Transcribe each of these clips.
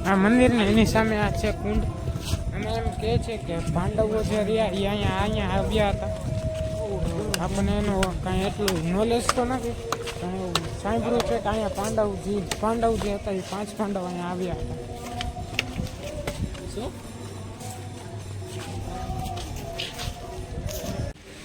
આ મંદિર ને એની સામે આ છે કુંડ. અને એમ કહે છે કે પાંડવો જે રહ્યા એ અહીંયા આવ્યા હતા. આપણને એનું કાંઈ એટલું નોલેજ તો નથી, પણ એવું સાંભળ્યું છે કે અહીંયા પાંડવ જે હતા એ 5 પાંડવ અહીંયા આવ્યા હતા. શું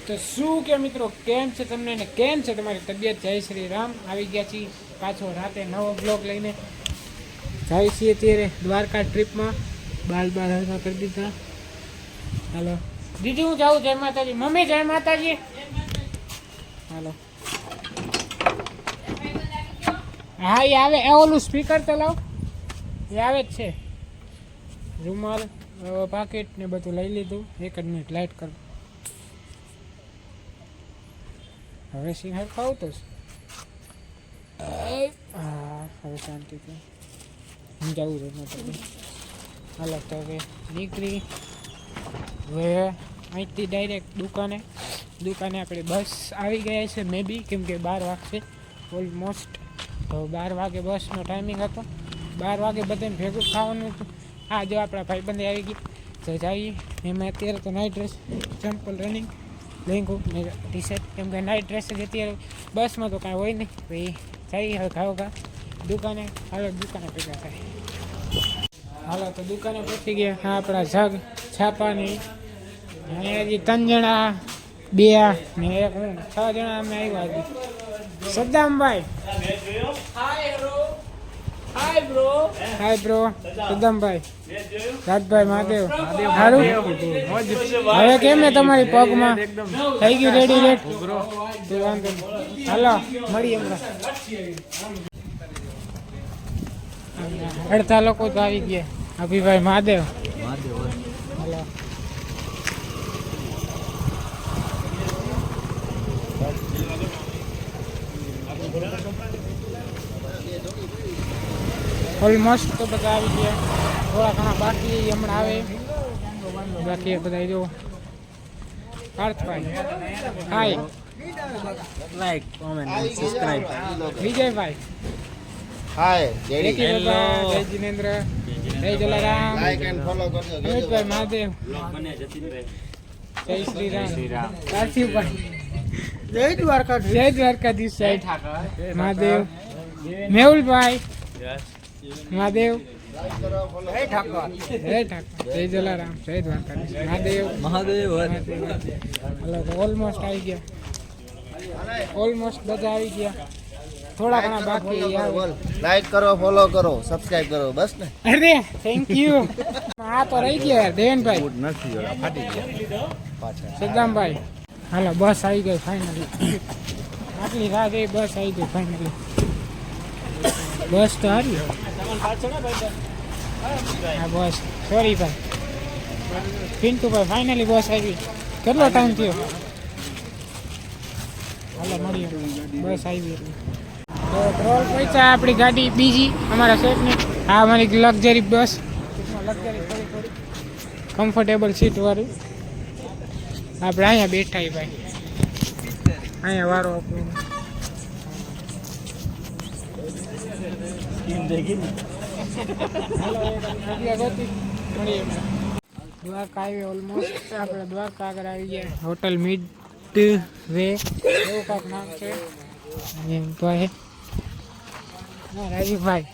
તો શું કે મિત્રો, કેમ છે તમને ને કેમ છે તમારી તબિયત? જય શ્રી રામ. આવી ગયા છીએ પાછો રાતે નવો બ્લોગ લઈને. જાય છીએ અત્યારે દ્વારકા ટ્રીપમાં. બાલ હરકા કરી દીધા. હાલો દીદી, હું જાઉં. જય માતાજી. મમ્મી જય માતાજી. હાલો. હા એ આવે. ઓલું સ્પીકર ચલાવ, એ આવે જ છે. રૂમાલ પાકીટ ને બધું લઈ લીધું. 1 જ મિનિટ લાઈટ કર. હવે સિંહર ખાવું તો હા, હવે શાંતિથી હું જવું છે. હાલો તો હવે નીકળી. હવે અહીંથી ડાયરેક્ટ દુકાને આપણે બસ આવી ગયા છે મે બી, કેમ કે 12 વાગશે ઓલમોસ્ટ. તો 12 વાગે બસનો ટાઈમિંગ હતો. 12 વાગે બધાને ભેગું ખાવાનું હતું. આ જો આપણા ભાઈબંધ આવી ગયા તો જઈએ. એમાં અત્યારે તો નાઇટ ડ્રેસ, ચંપલ, રનિંગ લેંગો ને ટી-શર્ટ, કેમ કે નાઇટ ડ્રેસ જ અત્યારે બસમાં તો કાંઈ હોય નહીં. તો એ જઈએ હવે ઘા દુકાને. હાલો દુકાને ભેગા થાય. હાલો તો દુકાને પહોંચી ગયા. હા આપણા જગ છાપાની. અને હજી 3 જણા, 2 ને 1 હું, 6 જણા અમે આવ્યા હતી. સદ્દામભાઈ હાય બ્રો. સદ્દામભાઈ, રાજભાઈ, મહાદેવ. સારું. હવે કેમ ને તમારી પગમાં થઈ ગયું રેડી રેટ? તો વાંધો નહીં. હાલો મળીએ હમણાં. અડધા લોકો તો આવી ગયા. અભિભાઈ, મહાદેવ. હાલો. ઓલમોસ્ટ તો બધા આવી ગયા. થોડા ઘણા બાકી હમણાં આવે. બાકી બધા જો પાર્થભાઈ, હાય, લાઈક, કોમેન્ટ, સબસ્ક્રાઇબ. વિજયભાઈ, હાય, જય જિનેન્દ્ર, જય જલારામ, લાઈક એન્ડ ફોલો કરજો. અમિતભાઈ, મહાદેવ, જય શ્રી રામ, પાર્થિવભાઈ, જય દ્વારકાધીશ સાહેબ, મહાદેવ, મેહુલભાઈ, મહાદેવ, જય ઠાકોર, જય જલારામ, જય દ્વારકાધીશ, મહાદેવ. હલો તો ઓલમોસ્ટ આવી ગયા. ઓલમોસ્ટ બધા આવી ગયા. થોડા ઘણા બાકી. લાઈક કરો, ફોલો કરો, સબસ્ક્રાઇબ કરો, બસ ને. અરે થેન્ક યુ. આ તો રહી ગયા દેવેનભાઈ, નથી ફાટી ગયા પાછા. સદ્દામભાઈ. હાલો બસ આવી ગઈ ફાઇનલી. આટલી રાહ જોઈ, બસ આવી ગઈ ફાઇનલી. બસ તો હારી. હા બસ, સોરી ભાઈ. પિન્ટુભાઈ, ફાઇનલી બસ આવી. કેટલો ટાઈમ થયો? હાલો મળીએ. બસ આવી એટલે તો પેટ્રોલ પૈસા. આપણી ગાડી બીજી અમારા શેઠની. આ અમારી લક્ઝરી બસ. લક્ઝરી થોડી કમ્ફર્ટેબલ સીટ વાળી. આપણે અહીંયા બેઠા ભાઈ. અહીંયા વારો આપણો. દ્વારકા આવી ઓલમોસ્ટ. આપણે દ્વારકા આગળ આવી ગયા. હોટલ મિડ વે એવું કાંઈક નામ છે. ભાઈ રાજીવભાઈ,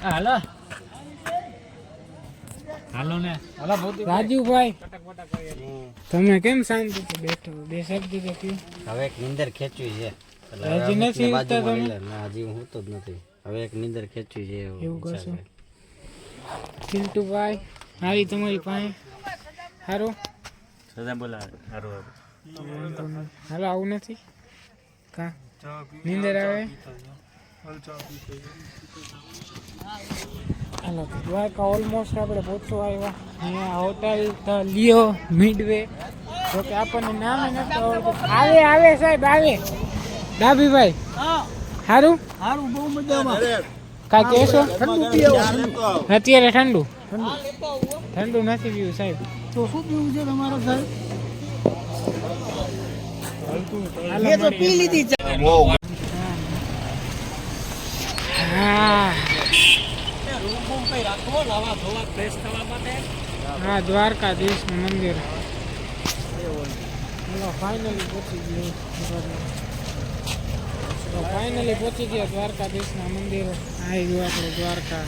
હાલો હાલો ને. રાજુભાઈ, તમે કેમ શાંતિથી બેઠો? 2 શબ્દ તો કહ્યું. હવે એક નીંદર ખેંચવી છે. હજી નથી ઉઠતા તમે? હજી હું તો જ નથી. હવે એક નીંદર ખેંચવી છે. એવું કરશો? પિન્ટુભાઈ, હારી તમારી પાસે. સારું હાલો. આવું નથી કા નીંદર આવે? હાલો દ્વારકા ઓલમોસ્ટ આપણે પહોંચવા આવ્યા. અહીંયા હોટલ ધ લિયો મિડવે. જો કે આપણને નામ નથી આવડતું. આવે સાહેબ આવે. ડાભીભાઈ, સારું બહુ મજામાં. કાંઈ કહેશો? અત્યારે ઠંડુ નથી પીવું સાહેબ. તો શું પીવું છે તમારે સાહેબ? તો પી લીધી. હા હા દ્વારકાધીશનું મંદિર ફાઇનલી પહોંચી ગયું ફાઇનલી પહોંચી ગયા દ્વારકાધીશના મંદિર આવી ગયું આપણે દ્વારકા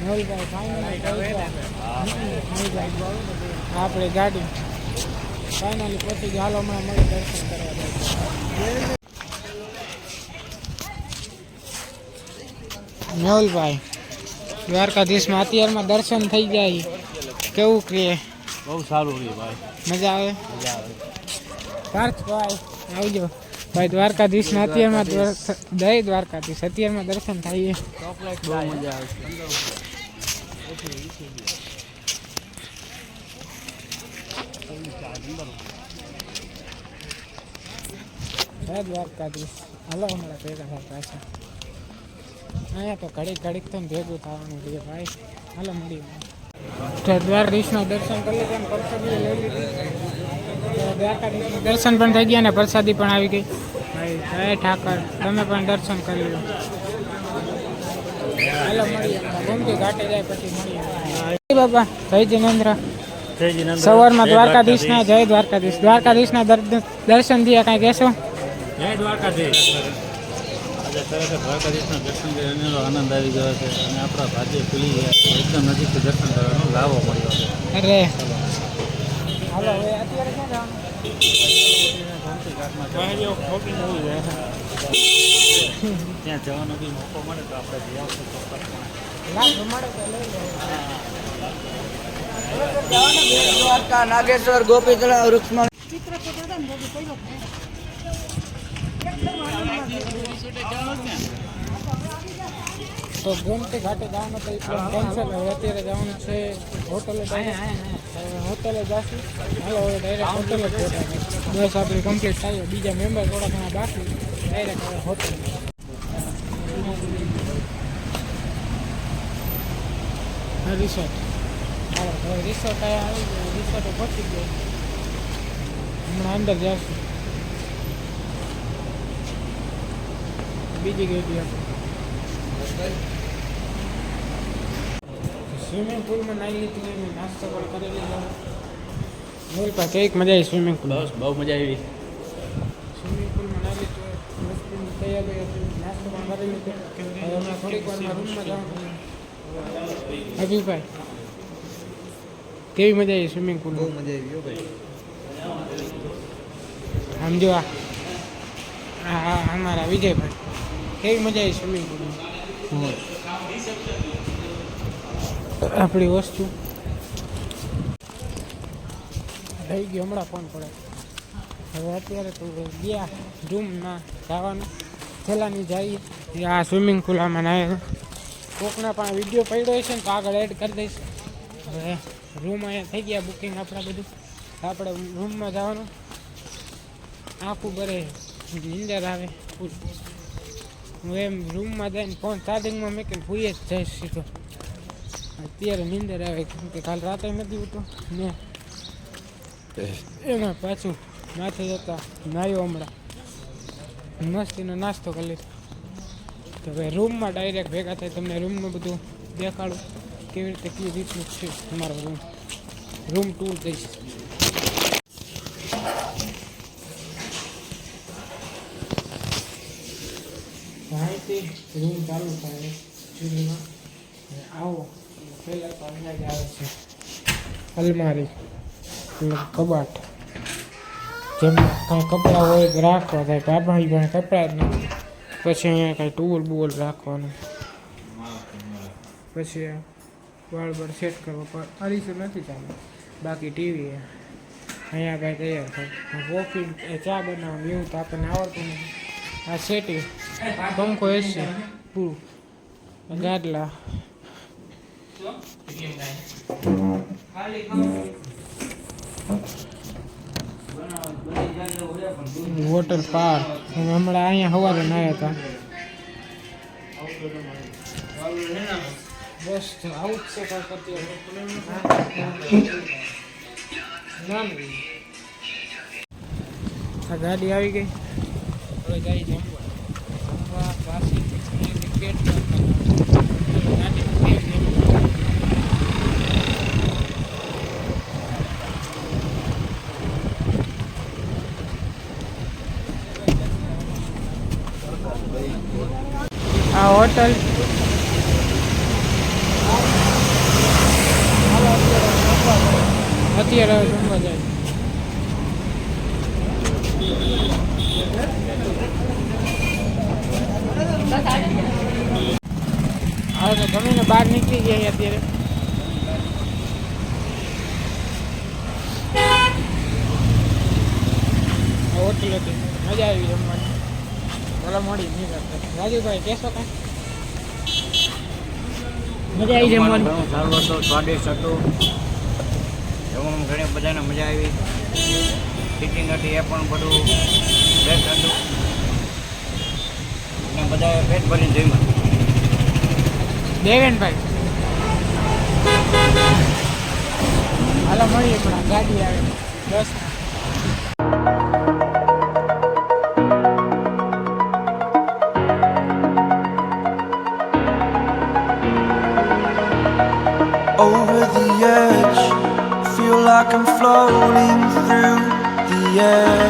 નવલભાઈ ફાઇનલી આપણે ગાડી ફાઇનલી પહોંચી ગયા. હાલો હમણાં મળી દર્શન કરવા નવલભાઈ દ્વારકાધીશમાં અત્યારમાં દર્શન થઈ જાય કેવું ક્રિએ? બહુ સારું રહ્યું ભાઈ, મજા આવે. મજા આવે. પાર્થભાઈ આવજો ભાઈ. દ્વારકાધીશના અત્યારમાં જય દ્વારકાધીશ અત્યારમાં દર્શન થાય બહુ મજા આવે. જય દ્વારકાધીશ. હાલો હમણાં ભેગા થાય પાછા. અહીંયા તો ઘડીક તો ભેગું થવાનું છે ભાઈ. હાલો મળીએ. દ્વારકાધીશના દર્શન કરી લીધા, પ્રસાદી લઈ લીધી. દ્વારકાધીશના દર્શન પણ થઈ ગયા ને પ્રસાદી પણ આવી ગઈ. ભાઈ જય ઠાકર, તમે પણ દર્શન કરી લો. હાલો મળીએ. ગમતી ઘાટે જાય પછી મળીએ. બાબા જય જિનેન્દ્ર. સવારમાં દ્વારકાધીશના જય દ્વારકાધીશ. દ્વારકાધીશના દર્શન થયા કાંઈ કહેશો? જય દ્વારકાધીશ. આજે ખરેખર દ્વારકાધીશના દર્શન કરીને આનંદ આવી ગયો છે અને આપણા ભાગ્ય ખુલી ગયા છે. એકદમ નજીકથી દર્શન કરવાનો લાવો મળ્યો છે. અરે હાલો હવે અત્યારે ક્યાં ત્યાં જવાનો બી મોકો મળે તો આપણે જઈ આવશું. દ્વારકા નાગેશ્વર ગોપી તળાવ વૃક્ષમાં તો ગોમતી ઘાટે જવાનું તો કેન્સલ. હવે અત્યારે જવાનું છે હોટલે. હોટલે જશું. હાલો હવે ડાયરેક્ટ હોટલે જ પહોંચાડે. બસ આપણી કમ્પ્લીટ થાય. બીજા મેમ્બર થોડા ઘણા બાકી. ડાયરેક્ટ હવે હોટલ. હા રિસોર્ટ. હાલો હવે રિસોર્ટ આવી ગયો. રિસોર્ટે પહોંચી ગયો. હમણાં અંદર જશું. બીજી ગઈ હતી આપણે સ્વિમિંગ પુલમાં નાહી લીધી. મેં નાસ્તો પણ કરી લીધો. મોરી પાસે કેવી મજા આવી સ્વિમિંગ પુલ? બસ બહુ મજા આવી. સ્વિમિંગ પુલમાં નાહી લીધું. વસ્તુની તૈયારી હતી. નાસ્તો પણ કરી લીધો. હવે હમણાં થોડીક વારમાં રૂમમાં જવાનું. અભિભાઈ કેવી મજા આવી સ્વિમિંગ પુલ? બહુ મજા આવી ભાઈ. આમ જો હા અમારા વિજયભાઈ કેવી મજા આવી સ્વિમિંગ પુલમાં? આપણી વસ્તુ થઈ ગઈ. હમણાં ફોન પડે. હવે અત્યારે તો ગયા રૂમમાં જવાનું. છેલ્લાની જઈએ આ સ્વિમિંગ પુલ આમાં નાય. કોકના પણ વિડીયો પડ્યો છે ને તો આગળ એડ કરી દઈશ. હવે રૂમ અહીંયા થઈ ગયા બુકિંગ આપણા બધું. આપણે રૂમમાં જવાનું. આખું બરે નીંદર આવે ફૂલ. હું એમ રૂમમાં જઈને ફોન ચાર્જિંગમાં મેકીને ભૂઈ જ જઈશ સીધો. અત્યારે નીંદર આવે કેમ કે કાલ રાતે નથી ઉઠો ને એમાં પાછું માથે જતા નાયો હમણાં મસ્તીનો નાસ્તો કરી લીધો. તો હવે રૂમમાં ડાયરેક્ટ ભેગા થાય. તમને રૂમનું બધું દેખાડું કેવી રીતે કેવી રીતનું છે તમારો રૂમ ટૂર દઈશ. માહિતી રૂમ ચાલુ થાય ચૂલીમાં. આવો પહેલાં તો અહીંયા જ આવે છે અલમારી કબાટ. જેમાં કાંઈ કપડાં હોય તો રાખવા થાય. બાબાઈ પણ કપડાં જ નથી. પછી અહીંયા કાંઈ ટુવલ બુવલ રાખવાનું. પછી વાળ બાળ સેટ કરવા પણ અરીસો નથી ચાલે. બાકી ટીવી અહીંયા કાંઈ તૈયાર થાય. કોફી ચા બનાવવાનું એવું તો આપણને આવડતું નથી. આ સેટિંગ પંખો એસી પૂરું. ગાડલા વોટર પાર્ક. હમણાં અહીંયા સવારે નાયા હતા. બસ આવું જ છે. આ ગાડી આવી ગઈ. હવે જઈ જમવા પાછી ક્રિકેટ આ હોટલ અત્યારે જમવા જાય. હવે તો જમીને બહાર નીકળી ગયા અત્યારે. હોટલ હતી, મજા આવી જમવાની. ભલા મોડી નહીં કરતા. રાજુભાઈ કહેશો કાંઈ? મજા આવી જમવાની. ઘણું સારું હતું, સ્વાદિષ્ટ હતું. જમવામાં ઘણી બધાને મજા આવી. સીટિંગ હતી એ પણ બધું બેસ્ટ હતું. અને બધાએ પેટ ભરીને જમ્યા. દેવેનભાઈ હાલો મળીએ પણ ગાડી આવે 10. Over the edge, feel like I'm floating through the air.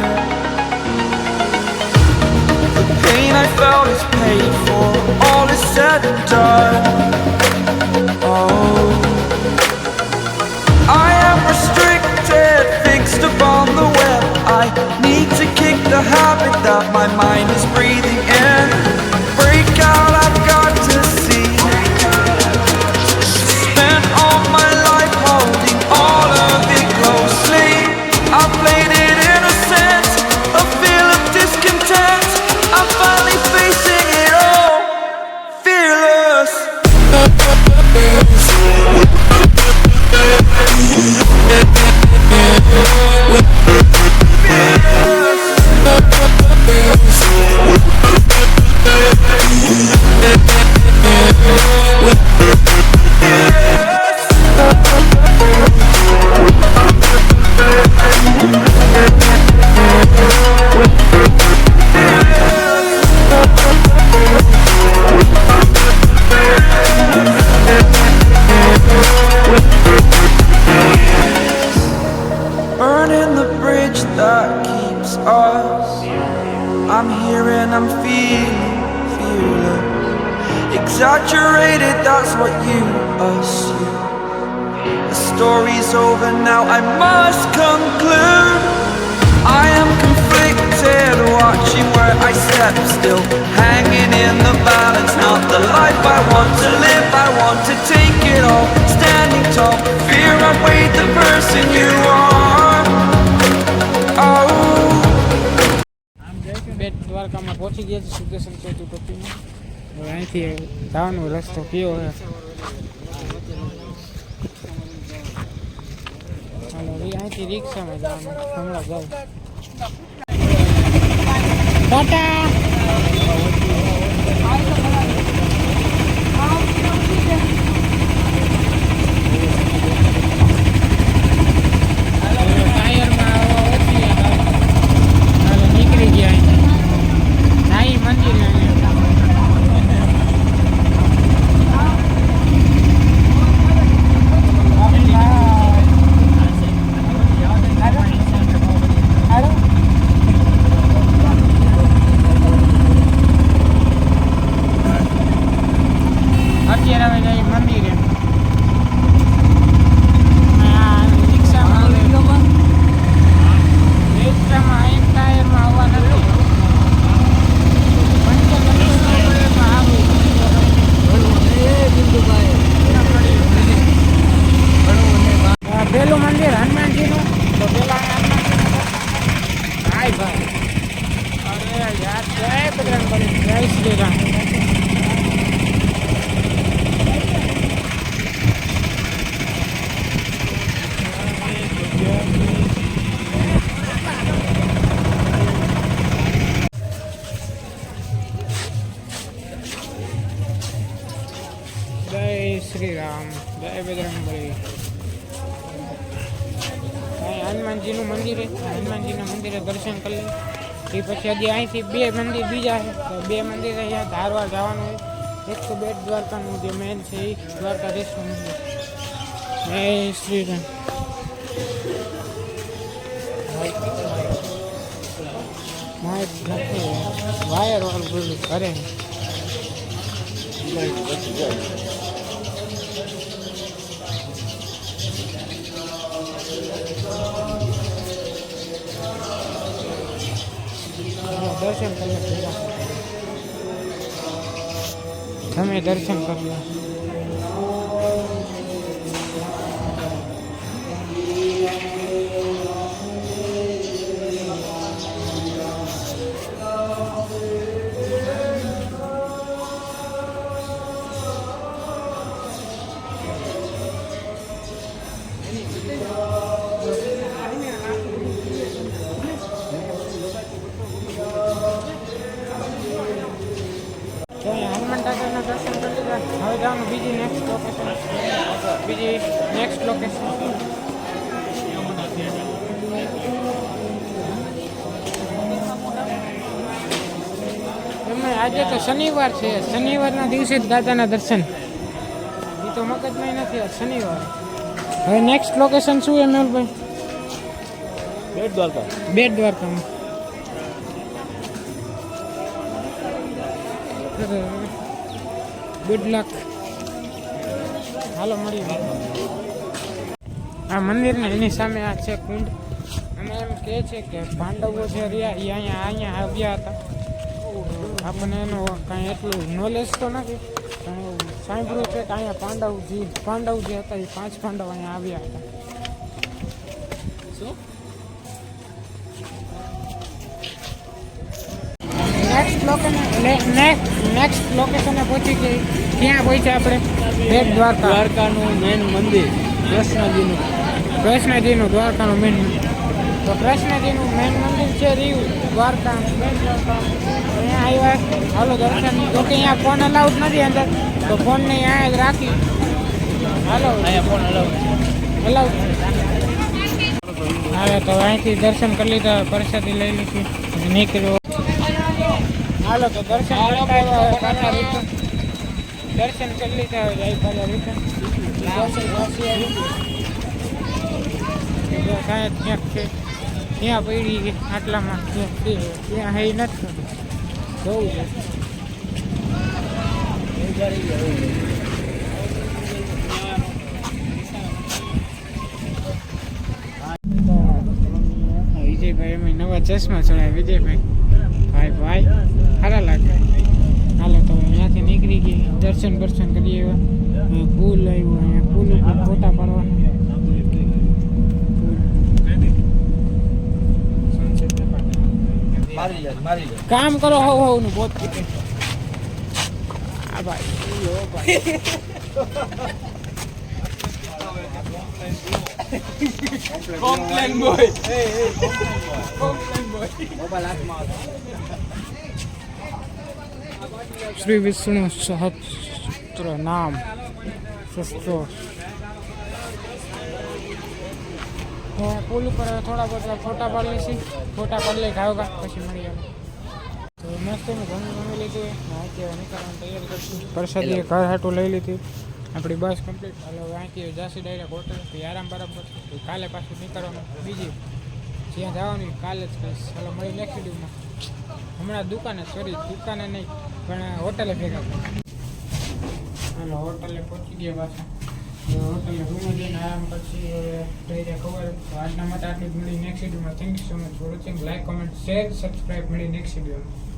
The pain I felt is paid for, all is said and done. Oh, I am restricted, fixed upon the web. I need to kick the habit that my mind is breathing in. Break out, I've got to see. Spent all my life holding all of it closely. I played it innocent, a feel of discontent. I'm finally facing it all, fearless. Burning the bridge that keeps us. I'm here and I'm feeling fearless. Exaggerated, that's what you assume. The story's over now, I must conclude. I am conflicted, watching where I step still. Hanging in the balance, not the life I want to live. I want to take it all, standing tall. Fear I weighed the person you are. Oh. બેટ દ્વારકામાં પહોંચી ગયા છે સુદર્શન ચોથી ટોપીમાં. હવે અહીંથી જવાનો રસ્તો કયો છે? હાલો અહીંથી રિક્ષામાં જવાનું. હમણાં જાઉં. ટાટા. નીકળી ગયા નાઈ મંદિર અત્યારે હવે જઈ મંદિરે. રિક્ષામાં એક ટાયરમાં આવવા નથી. પેલું મંદિર હનુમાનજીનું તો પેલા હાય ભાઈ. અરે યાર જય બજરંગબલી, જય શ્રી રામ. જય શ્રી રામ, જય બજરંગબલી. હનુમાનજીનું મંદિર હનુમાનજીના મંદિરે દર્શન કરી લે. એ પછી હજી અહીંથી 2 મંદિર બીજા છે, તો 2 મંદિર અહીંયા ધારવાડ જવાનું હોય. એક તો બેટ દ્વારકાનું જે મેન છે એ દ્વારકાધીશનું મંદિર. જય શ્રી રામ. લાઈટ નથી વાયર વાળું બધું કરે દર્શન કરી તમે દર્શન કરી લો તો અહીંયા હનુમાન દાદાના દર્શન કરી લીધા હવે જવાનું બીજી નેક્સ્ટ લોકેશન એમાં આજે તો શનિવાર છે શનિવારના દિવસે જ દાદાના દર્શન એ તો મગજમાં નથી આજ શનિવાર હવે નેક્સ્ટ લોકેશન શું એમ મેહુલભાઈ બેટ દ્વારકામાં ગુડ લક હાલો મળીએ આ મંદિરને એની સામે આ છે કુંડ અને એમ કહે છે કે પાંડવો જે રહ્યા એ અહીંયા આવ્યા હતા આપણને એનું કાંઈ એટલું નોલેજ તો નથી પણ સાંભળ્યું છે કે અહીંયા પાંડવ જે હતા એ 5 પાંડવ અહીંયા આવ્યા હતા શું નેક્સ્ટ લોકેશને પહોંચી ગઈ ક્યાં પહોંચ્યા આપણે બેટ દ્વારકાનું મેન મંદિર કૃષ્ણજીનું દ્વારકાનું મેન મંદિર તો કૃષ્ણજીનું મેન મંદિર છે રહ્યું દ્વારકા બેટ દ્વારકા અહીંયા આવ્યા હાલો દર્શન જો કે અહીંયા ફોન અલાઉડ નથી અંદર તો ફોનને અહીંયા જ રાખી હાલો અહીંયા ફોન અલાઉડ હવે તો અહીંથી દર્શન કરી લીધા પ્રસાદી લઈ લીધી નીકળ્યો હાલો તો દર્શન કરી લીધા હવે જાય પાછા રિટર્ન સાહેબ ક્યાંક છે ત્યાં પડી આટલામાં ત્યાં હઈ નથી જોવું છે વિજયભાઈ એમ નવા ચશ્મા ચડાય વિજયભાઈ ભાઈ સારા લાગે હાલો તો અહીંયાથી નીકળી ગઈ દર્શન કરી આવ્યા પુલ આવ્યો અહીંયા પુલ ઉપર ફોટા પાડવાના કામ કરો હોવ નું બહુ હા ભાઈ કોમ્પ્લેન બોય શ્રી વિષ્ણુ સહસ્ત્ર નામ શસ્ત્રો પુલ ઉપર થોડા બધા ફોટા પાડી લઈશું ફોટા પાડી લઈ ખાવ પછી મળી આવે તો મસ્ત ઘણું લીધું અત્યારે નીકળવાનું તૈયાર કરશું પ્રસાદી ઘર હાટું લઈ લીધી આપણી બસ કમ્પ્લીટ હાલો અહીંથી જાસી ડાયરેક્ટ હોટલ આરામ કરશું કાલે પાછું નીકળવાનું બીજી જ્યાં જવાનું કાલે જ કહીશ ચાલો મળી નેક્સ્ટ વિડીયોમાં હમણાં દુકાને નહીં પણ હોટલે ભેગા હાલો હોટલે પહોંચી ગયા પાછા હોટલે રૂમે જઈને આરામ પછી ડાયરેક્ટ ખબર તો આજના માટે આટલી મળી નેક્સ્ટ વિડીયોમાં thank you so much for watching like comment share subscribe મળી નેક્સ્ટ વિડીયોમાં